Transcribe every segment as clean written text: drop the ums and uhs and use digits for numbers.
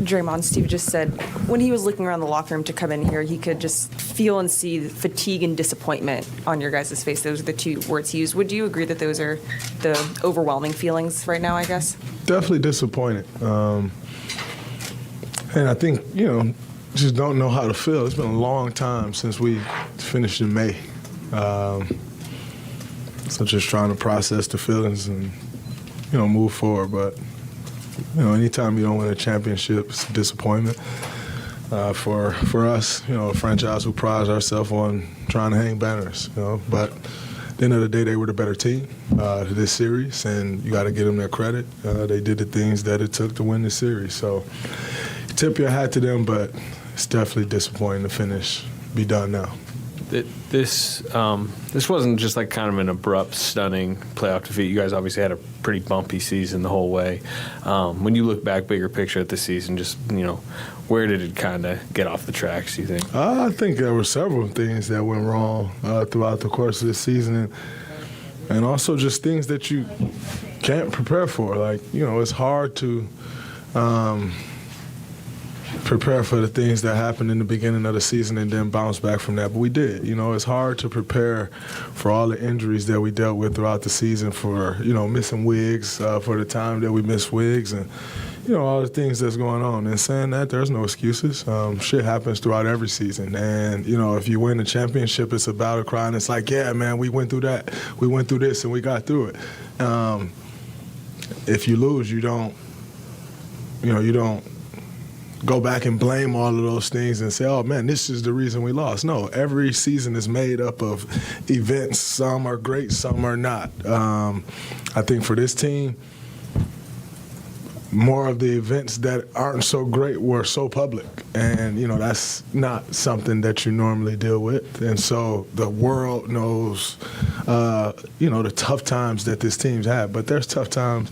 Draymond, Steve just said when he was looking around the locker room to come in here, he could just feel and see the fatigue and disappointment on your guys' face. Those are the two words he used. Would you agree that those are the overwhelming feelings right now, I guess? Definitely disappointed. And I think, just don't know how to feel. It's been a long time since we finished in May. So just trying to process the feelings and, move forward. But, anytime you don't win a championship, it's a disappointment. For us, a franchise who prides ourselves on trying to hang banners, But at the end of the day, they were the better team this series, and you got to give them their credit. They did the things that it took to win the series. So tip your hat to them, but it's definitely disappointing to finish, be done now. This wasn't just like kind of an abrupt, stunning playoff defeat. You guys obviously had a pretty bumpy season the whole way. When you look back, bigger picture at the season, just, where did it kind of get off the tracks, do you think? I think there were several things that went wrong throughout the course of the season, and also just things that you can't prepare for. Like, it's hard to prepare for the things that happened in the beginning of the season and then bounce back from that. But we did. It's hard to prepare for all the injuries that we dealt with throughout the season, for, missing Wiggs, for the time that we missed Wiggs, and, all the things that's going on. And saying that, there's no excuses. Shit happens throughout every season. And, if you win the championship, it's a battle cry, and it's like, yeah, man, we went through that. We went through this, and we got through it. If you lose, you don't go back and blame all of those things and say, oh, man, this is the reason we lost. No, every season is made up of events. Some are great, some are not. I think for this team, more of the events that aren't so great were so public. And, that's not something that you normally deal with. And so the world knows, the tough times that this team's had. But there's tough times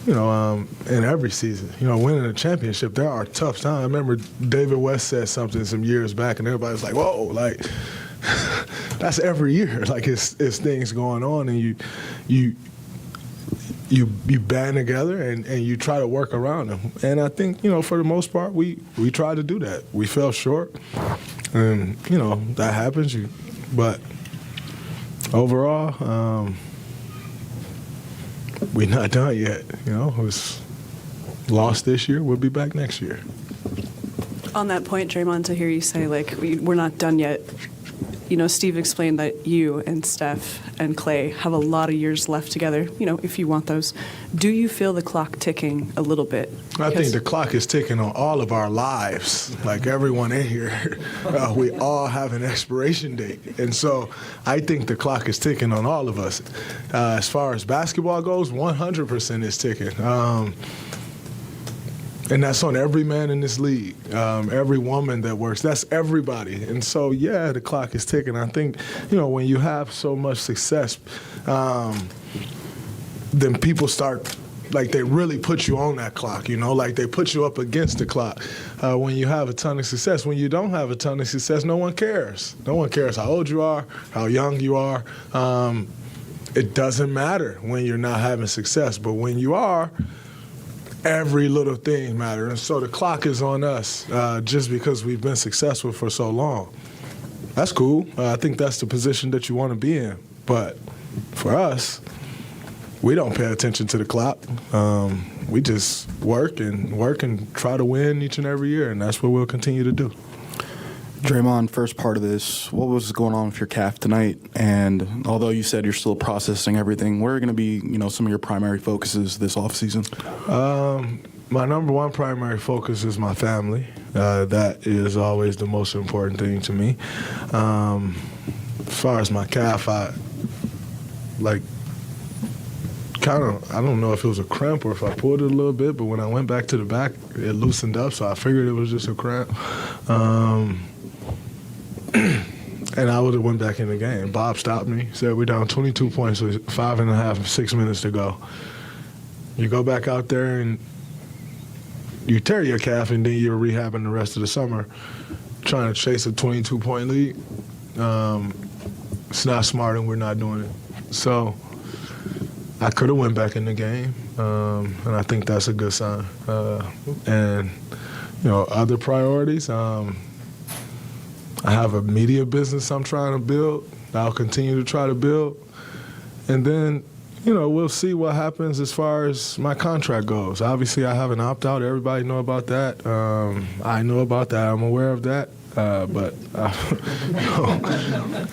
in every season. Winning a championship, there are tough times. I remember David West said something some years back, and everybody was like, whoa, like, that's every year. Like, it's things going on, and you band together and you try to work around them. And I think, for the most part, we tried to do that. We fell short, and, that happens. But overall, we're not done yet. It was lost this year. We'll be back next year. On that point, Draymond, to hear you say, we're not done yet, Steve explained that you and Steph and Clay have a lot of years left together, if you want those. Do you feel the clock ticking a little bit? I think the clock is ticking on all of our lives. Like everyone in here, we all have an expiration date. And so I think the clock is ticking on all of us. As far as basketball goes, 100% is ticking. And that's on every man in this league, every woman that works. That's everybody. And so, yeah, the clock is ticking. I think, when you have so much success, then people start, they really put you on that clock, they put you up against the clock. When you have a ton of success. When you don't have a ton of success, no one cares. No one cares how old you are, how young you are. It doesn't matter when you're not having success. But when you are, every little thing matters. And so the clock is on us just because we've been successful for so long. That's cool. I think that's the position that you want to be in. But for us, we don't pay attention to the clock. We just work and try to win each and every year, and that's what we'll continue to do. Draymond, first part of this, what was going on with your calf tonight? And although you said you're still processing everything, what are going to be, some of your primary focuses this offseason? My number one primary focus is my family. That is always the most important thing to me. As far as my calf, I don't know if it was a cramp or if I pulled it a little bit, but when I went back to the back, it loosened up, so I figured it was just a cramp. And I would have went back in the game. Bob stopped me, said we're down 22 points with 5.5, 6 minutes to go. You go back out there and you tear your calf, and then you're rehabbing the rest of the summer, trying to chase a 22-point lead. It's not smart, and we're not doing it. So I could have went back in the game, and I think that's a good sign. And other priorities. I have a media business I'm trying to build. I'll continue to try to build. And then, we'll see what happens as far as my contract goes. Obviously, I have an opt-out. Everybody know about that. I know about that. I'm aware of that. But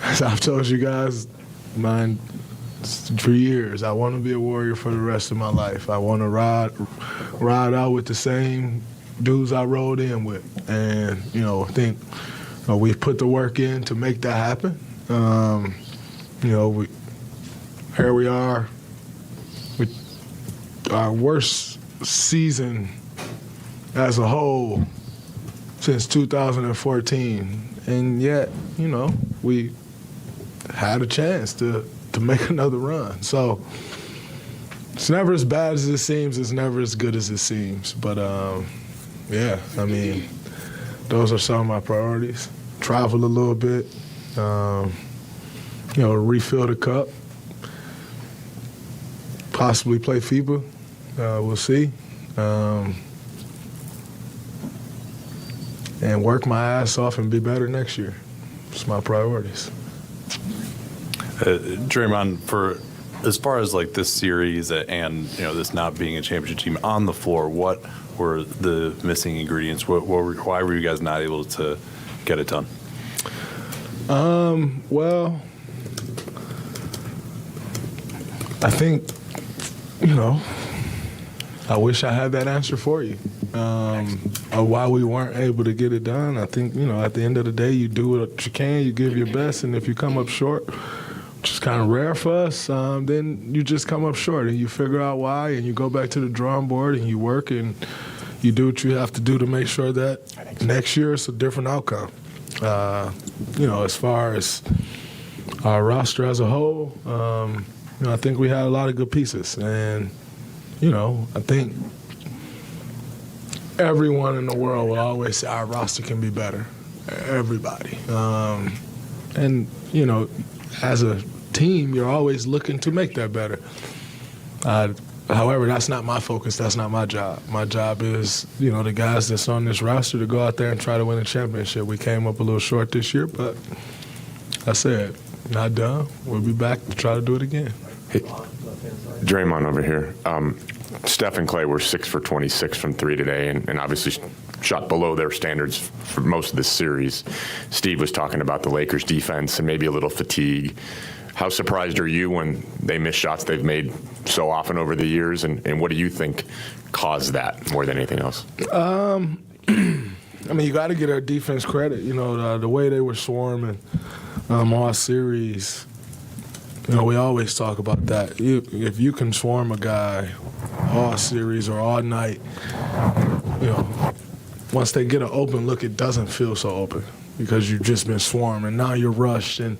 as I've told you guys, for years, I want to be a Warrior for the rest of my life. I want to ride out with the same dudes I rode in with. And, I think we've put the work in to make that happen. Here we are with our worst season as a whole since 2014. And yet, we had a chance to make another run. So it's never as bad as it seems. It's never as good as it seems. But, those are some of my priorities. Travel a little bit, refill the cup, possibly play FIBA. We'll see. And work my ass off and be better next year. It's my priorities. Draymond, for as far as like this series and this not being a championship team on the floor, what were the missing ingredients? Why were you guys not able to get it done? Well, I think I wish I had that answer for you. Why we weren't able to get it done. I think at the end of the day, you do what you can, you give your best, and if you come up short, which is kind of rare for us, then you just come up short and you figure out why and you go back to the drawing board and you work and you do what you have to do to make sure that next year it's a different outcome. As far as our roster as a whole, I think we had a lot of good pieces. And, I think everyone in the world will always say our roster can be better. Everybody. As a team, you're always looking to make that better. However, that's not my focus. That's not my job. My job is, the guys that's on this roster to go out there and try to win a championship. We came up a little short this year, but I said, not done. We'll be back to try to do it again. Hey, Draymond over here. Steph and Clay were 6 for 26 from 3 today, and obviously shot below their standards for most of this series. Steve was talking about the Lakers' defense and maybe a little fatigue. How surprised are you when they miss shots they've made so often over the years, and what do you think caused that more than anything else? You got to get our defense credit. The way they were swarming all series. We always talk about that. If you can swarm a guy all series or all night, once they get an open look, it doesn't feel so open because you've just been swarmed and now you're rushed. And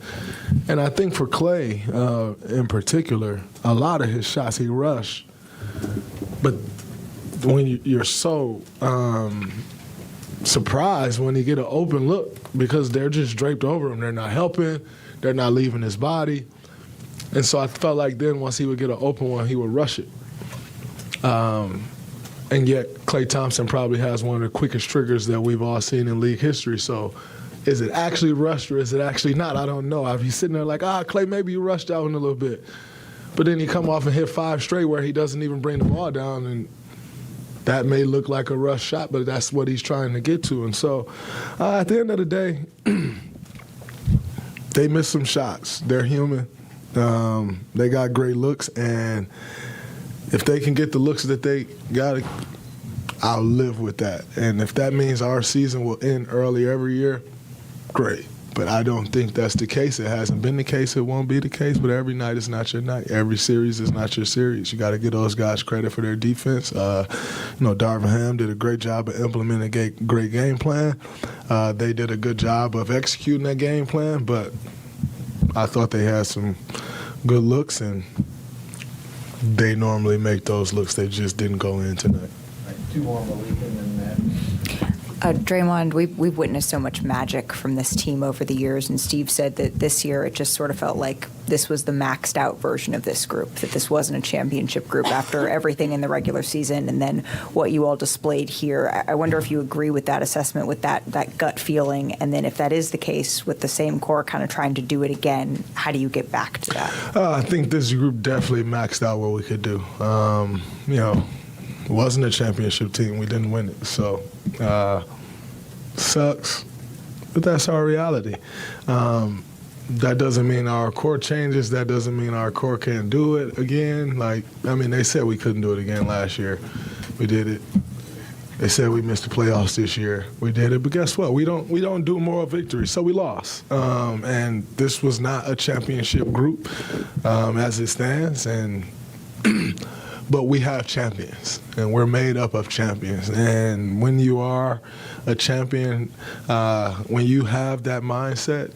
I think for Clay in particular, a lot of his shots he rushed. But when you're so surprised when you get an open look because they're just draped over him. They're not helping. They're not leaving his body. And so I felt like then once he would get an open one, he would rush it. And yet Klay Thompson probably has one of the quickest triggers that we've all seen in league history. So is it actually rushed or is it actually not? I don't know. I'd be sitting there like, Klay, maybe you rushed that one a little bit. But then he come off and hit 5 straight where he doesn't even bring the ball down, and that may look like a rush shot, but that's what he's trying to get to. And so at the end of the day, they missed some shots. They're human. They got great looks, and if they can get the looks that they got, I'll live with that. And if that means our season will end early every year, great. But I don't think that's the case. It hasn't been the case. It won't be the case. But every night is not your night. Every series is not your series. You got to give those guys credit for their defense. Darvin Ham did a great job of implementing a great game plan. They did a good job of executing that game plan. But I thought they had some good looks, and they normally make those looks. They just didn't go in tonight. Two more on the weekend and that. Draymond, we've witnessed so much magic from this team over the years, and Steve said that this year it just sort of felt like this was the maxed out version of this group, that this wasn't a championship group after everything in the regular season and then what you all displayed here. I wonder if you agree with that assessment, with that gut feeling, and then if that is the case, with the same core kind of trying to do it again, how do you get back to that? I think this group definitely maxed out what we could do. It wasn't a championship team. We didn't win it. So, sucks. But that's our reality. That doesn't mean our core changes. That doesn't mean our core can't do it again. They said we couldn't do it again last year. We did it. They said we missed the playoffs this year. We did it. But guess what? We don't do moral victory, so we lost. And this was not a championship group as it stands. And but we have champions, and we're made up of champions. And when you are a champion, when you have that mindset,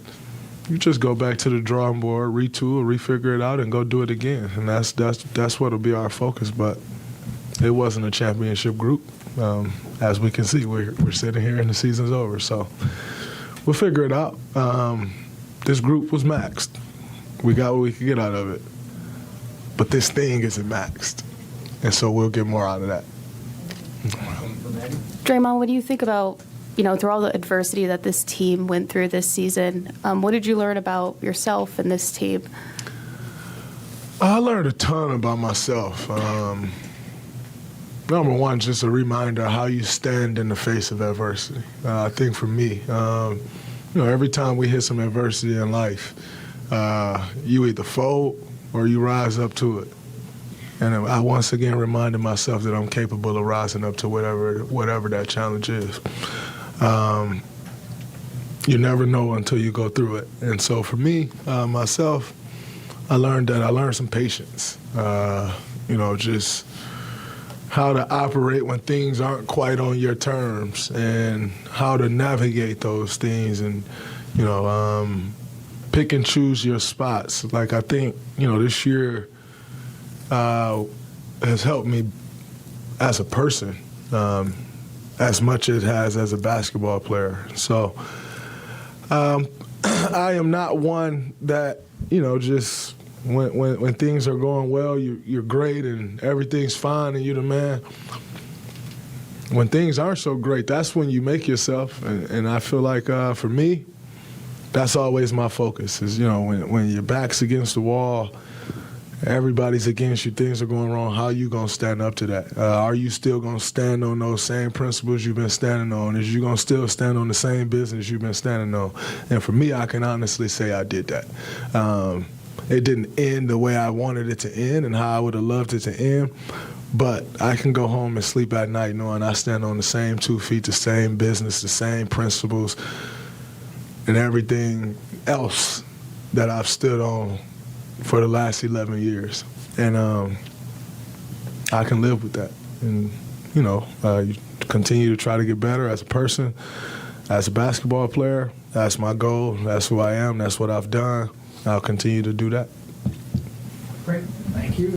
you just go back to the drawing board, retool, refigure it out, and go do it again. And that's what'll be our focus. But it wasn't a championship group. As we can see, we're sitting here and the season's over. So we'll figure it out. This group was maxed. We got what we could get out of it. But this thing isn't maxed. And so we'll get more out of that. Draymond, what do you think about, through all the adversity that this team went through this season, what did you learn about yourself and this team? I learned a ton about myself. Number one, just a reminder how you stand in the face of adversity. I think for me, every time we hit some adversity in life, you either fold or you rise up to it. And I once again reminded myself that I'm capable of rising up to whatever that challenge is. You never know until you go through it. And so for me, myself, I learned some patience. Just how to operate when things aren't quite on your terms and how to navigate those things and, pick and choose your spots. I think, this year has helped me as a person as much as it has as a basketball player. So I am not one that, just when things are going well, you're great and everything's fine and you're the man. When things aren't so great, that's when you make yourself. And I feel like for me, that's always my focus is, when your back's against the wall, everybody's against you, things are going wrong, how are you going to stand up to that? Are you still going to stand on those same principles you've been standing on? Is you going to still stand on the same business you've been standing on? And for me, I can honestly say I did that. It didn't end the way I wanted it to end and how I would have loved it to end, but I can go home and sleep at night knowing I stand on the same 2 feet, the same business, the same principles, and everything else that I've stood on for the last 11 years. And I can live with that. And, you continue to try to get better as a person, as a basketball player. That's my goal. That's who I am. That's what I've done. I'll continue to do that. Great. Thank you.